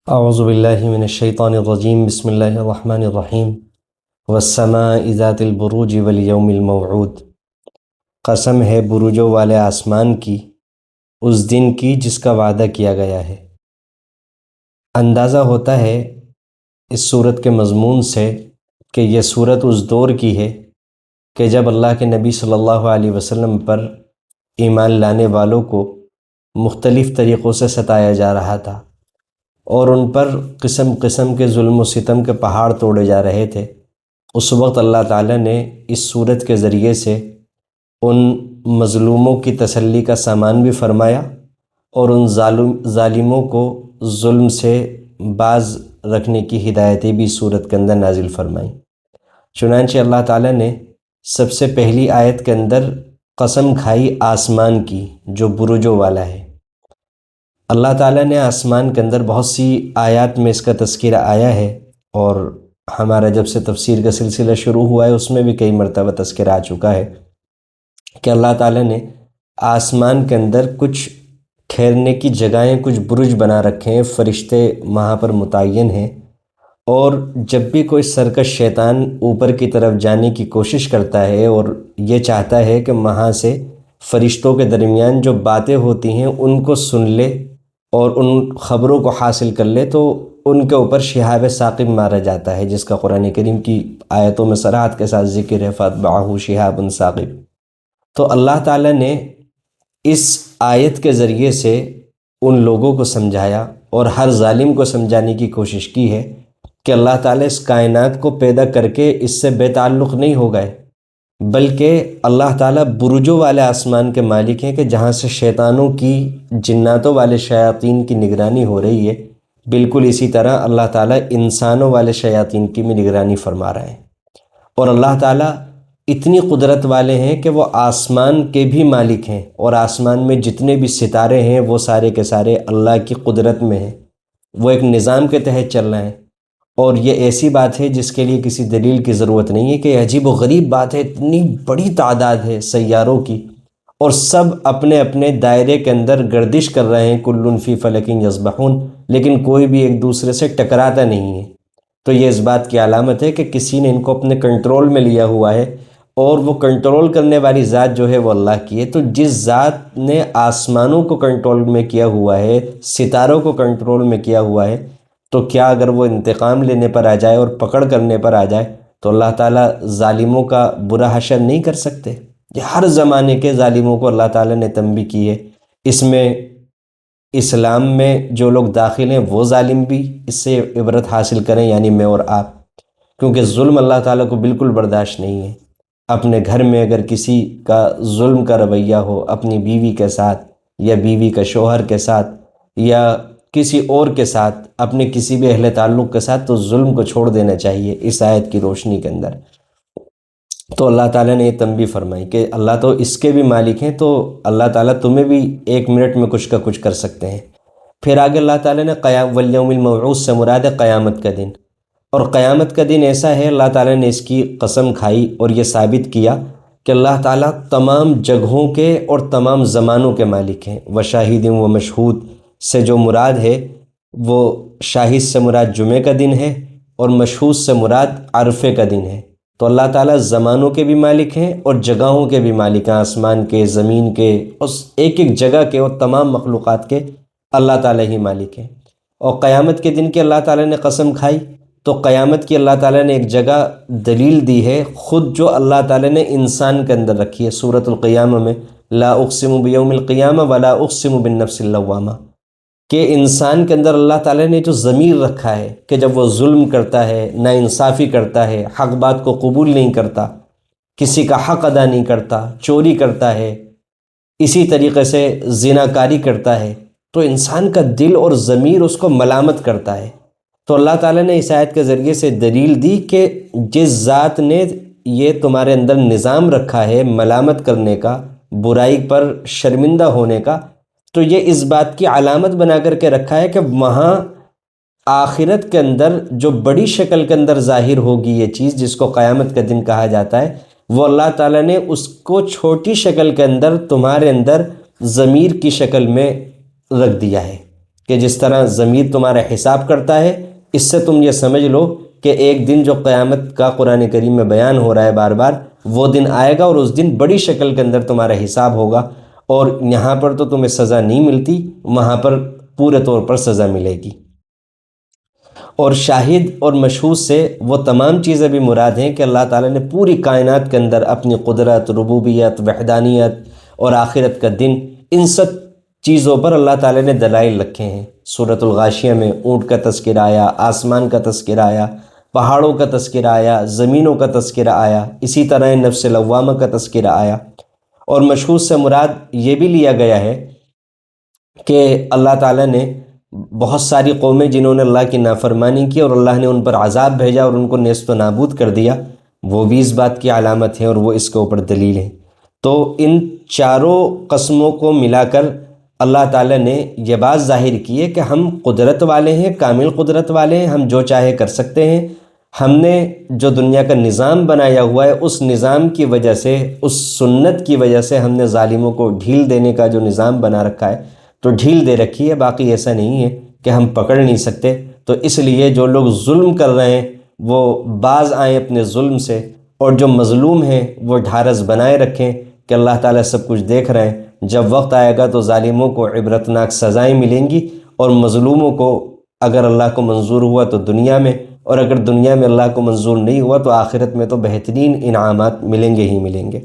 اعوذ باللہ من الشیطان الرجیم بسم اللہ الرحمن الرحیم والسماء ذات البروج والیوم الموعود۔ قسم ہے بروجوں والے آسمان کی، اس دن کی جس کا وعدہ کیا گیا ہے۔ اندازہ ہوتا ہے اس صورت کے مضمون سے کہ یہ صورت اس دور کی ہے کہ جب اللہ کے نبی صلی اللہ علیہ وسلم پر ایمان لانے والوں کو مختلف طریقوں سے ستایا جا رہا تھا اور ان پر قسم قسم کے ظلم و ستم کے پہاڑ توڑے جا رہے تھے۔ اس وقت اللہ تعالیٰ نے اس صورت کے ذریعے سے ان مظلوموں کی تسلی کا سامان بھی فرمایا اور ان ظالموں کو ظلم سے باز رکھنے کی ہدایتیں بھی اس صورت کے اندر نازل فرمائیں۔ چنانچہ اللہ تعالیٰ نے سب سے پہلی آیت کے اندر قسم کھائی آسمان کی جو برجوں والا ہے۔ اللہ تعالیٰ نے آسمان کے اندر بہت سی آیات میں اس کا تذکرہ آیا ہے، اور ہمارا جب سے تفسیر کا سلسلہ شروع ہوا ہے اس میں بھی کئی مرتبہ تذکرہ آ چکا ہے کہ اللہ تعالیٰ نے آسمان کے اندر کچھ ٹھہرنے کی جگہیں، کچھ برج بنا رکھے ہیں، فرشتے وہاں پر متعین ہیں، اور جب بھی کوئی سرکش شیطان اوپر کی طرف جانے کی کوشش کرتا ہے اور یہ چاہتا ہے کہ وہاں سے فرشتوں کے درمیان جو باتیں ہوتی ہیں ان کو سن لے اور ان خبروں کو حاصل کر لے، تو ان کے اوپر شہاب ثاقب مارا جاتا ہے، جس کا قرآن کریم کی آیتوں میں صراحت کے ساتھ ذکر ہے، فَأَتْبَعَهُ شِهَابٌ ثَاقِبٌ۔ تو اللہ تعالیٰ نے اس آیت کے ذریعے سے ان لوگوں کو سمجھایا اور ہر ظالم کو سمجھانے کی کوشش کی ہے کہ اللہ تعالیٰ اس کائنات کو پیدا کر کے اس سے بے تعلق نہیں ہو گئے، بلکہ اللہ تعالیٰ برجوں والے آسمان کے مالک ہیں کہ جہاں سے شیطانوں کی، جناتوں والے شیاطین کی نگرانی ہو رہی ہے، بالکل اسی طرح اللہ تعالیٰ انسانوں والے شیاطین کی بھی نگرانی فرما رہے ہیں۔ اور اللہ تعالیٰ اتنی قدرت والے ہیں کہ وہ آسمان کے بھی مالک ہیں، اور آسمان میں جتنے بھی ستارے ہیں وہ سارے کے سارے اللہ کی قدرت میں ہیں، وہ ایک نظام کے تحت چل رہے ہیں۔ اور یہ ایسی بات ہے جس کے لیے کسی دلیل کی ضرورت نہیں ہے، کہ عجیب و غریب بات ہے، اتنی بڑی تعداد ہے سیاروں کی، اور سب اپنے اپنے دائرے کے اندر گردش کر رہے ہیں، کل فی فلک یسبحون، لیکن کوئی بھی ایک دوسرے سے ٹکراتا نہیں ہے۔ تو یہ اس بات کی علامت ہے کہ کسی نے ان کو اپنے کنٹرول میں لیا ہوا ہے، اور وہ کنٹرول کرنے والی ذات جو ہے وہ اللہ کی ہے۔ تو جس ذات نے آسمانوں کو کنٹرول میں کیا ہوا ہے، ستاروں کو کنٹرول میں کیا ہوا ہے، تو کیا اگر وہ انتقام لینے پر آ جائے اور پکڑ کرنے پر آ جائے تو اللہ تعالیٰ ظالموں کا برا حشر نہیں کر سکتے؟ یہ ہر زمانے کے ظالموں کو اللہ تعالیٰ نے تنبیہ کی ہے۔ اس میں اسلام میں جو لوگ داخل ہیں وہ ظالم بھی اس سے عبرت حاصل کریں، یعنی میں اور آپ، کیونکہ ظلم اللہ تعالیٰ کو بالکل برداشت نہیں ہے۔ اپنے گھر میں اگر کسی کا ظلم کا رویہ ہو، اپنی بیوی کے ساتھ یا بیوی کا شوہر کے ساتھ یا کسی اور کے ساتھ، اپنے کسی بھی اہل تعلق کے ساتھ، تو ظلم کو چھوڑ دینا چاہیے اس آیت کی روشنی کے اندر۔ تو اللہ تعالیٰ نے یہ تنبیہ فرمائی کہ اللہ تو اس کے بھی مالک ہیں، تو اللہ تعالیٰ تمہیں بھی ایک منٹ میں کچھ کا کچھ کر سکتے ہیں۔ پھر آگے اللہ تعالیٰ نے والیوم الموعود سے مراد ہے قیامت کا دن، اور قیامت کا دن ایسا ہے، اللہ تعالیٰ نے اس کی قسم کھائی اور یہ ثابت کیا کہ اللہ تعالیٰ تمام جگہوں کے اور تمام زمانوں کے مالک ہیں۔ وشاہد و مشہود سے جو مراد ہے وہ شاہد سے مراد جمعہ کا دن ہے، اور مشہود سے مراد عرفے کا دن ہے۔ تو اللہ تعالیٰ زمانوں کے بھی مالک ہیں اور جگہوں کے بھی مالک ہیں، آسمان کے، زمین کے، اس ایک ایک جگہ کے اور تمام مخلوقات کے اللہ تعالیٰ ہی مالک ہیں۔ اور قیامت کے دن کی اللہ تعالیٰ نے قسم کھائی، تو قیامت کی اللہ تعالیٰ نے ایک جگہ دلیل دی ہے خود جو اللہ تعالیٰ نے انسان کے اندر رکھی ہے، سورۃ القیامہ میں، لا اقسم بیوم القیامہ ولا اقسم بالنفس اللوامہ، کہ انسان کے اندر اللہ تعالیٰ نے جو ضمیر رکھا ہے کہ جب وہ ظلم کرتا ہے، ناانصافی کرتا ہے، حق بات کو قبول نہیں کرتا، کسی کا حق ادا نہیں کرتا، چوری کرتا ہے، اسی طریقے سے زناکاری کرتا ہے، تو انسان کا دل اور ضمیر اس کو ملامت کرتا ہے۔ تو اللہ تعالیٰ نے اس آیت کے ذریعے سے دلیل دی کہ جس ذات نے یہ تمہارے اندر نظام رکھا ہے ملامت کرنے کا، برائی پر شرمندہ ہونے کا، تو یہ اس بات کی علامت بنا کر کے رکھا ہے کہ وہاں آخرت کے اندر جو بڑی شکل کے اندر ظاہر ہوگی یہ چیز، جس کو قیامت کا دن کہا جاتا ہے، وہ اللہ تعالیٰ نے اس کو چھوٹی شکل کے اندر تمہارے اندر ضمیر کی شکل میں رکھ دیا ہے، کہ جس طرح ضمیر تمہارا حساب کرتا ہے، اس سے تم یہ سمجھ لو کہ ایک دن جو قیامت کا قرآن کریم میں بیان ہو رہا ہے بار بار، وہ دن آئے گا اور اس دن بڑی شکل کے اندر تمہارا حساب ہوگا، اور یہاں پر تو تمہیں سزا نہیں ملتی، وہاں پر پورے طور پر سزا ملے گی۔ اور شاہد اور مشہود سے وہ تمام چیزیں بھی مراد ہیں کہ اللہ تعالیٰ نے پوری کائنات کے اندر اپنی قدرت، ربوبیت، وحدانیت اور آخرت کا دن، ان سب چیزوں پر اللہ تعالیٰ نے دلائل رکھے ہیں۔ سورۃ الغاشیہ میں اونٹ کا تذکرہ آیا، آسمان کا تذکرہ آیا، پہاڑوں کا تذکرہ آیا، زمینوں کا تذکرہ آیا، اسی طرح نفس لوامہ کا تذکرہ آیا۔ اور مشہود سے مراد یہ بھی لیا گیا ہے کہ اللہ تعالیٰ نے بہت ساری قومیں جنہوں نے اللہ کی نافرمانی کی اور اللہ نے ان پر عذاب بھیجا اور ان کو نیست و نابود کر دیا، وہ بھی اس بات کی علامت ہے اور وہ اس کے اوپر دلیل ہے۔ تو ان چاروں قسموں کو ملا کر اللہ تعالیٰ نے یہ بات ظاہر کی ہے کہ ہم قدرت والے ہیں، کامل قدرت والے ہیں، ہم جو چاہے کر سکتے ہیں۔ ہم نے جو دنیا کا نظام بنایا ہوا ہے، اس نظام کی وجہ سے، اس سنت کی وجہ سے ہم نے ظالموں کو ڈھیل دینے کا جو نظام بنا رکھا ہے تو ڈھیل دے رکھی ہے، باقی ایسا نہیں ہے کہ ہم پکڑ نہیں سکتے۔ تو اس لیے جو لوگ ظلم کر رہے ہیں وہ باز آئیں اپنے ظلم سے، اور جو مظلوم ہیں وہ ڈھارس بنائے رکھیں کہ اللہ تعالیٰ سب کچھ دیکھ رہے ہیں۔ جب وقت آئے گا تو ظالموں کو عبرتناک سزائیں ملیں گی، اور مظلوموں کو اگر اللہ کو منظور ہوا تو دنیا میں، اور اگر دنیا میں اللہ کو منظور نہیں ہوا تو آخرت میں تو بہترین انعامات ملیں گے ہی ملیں گے۔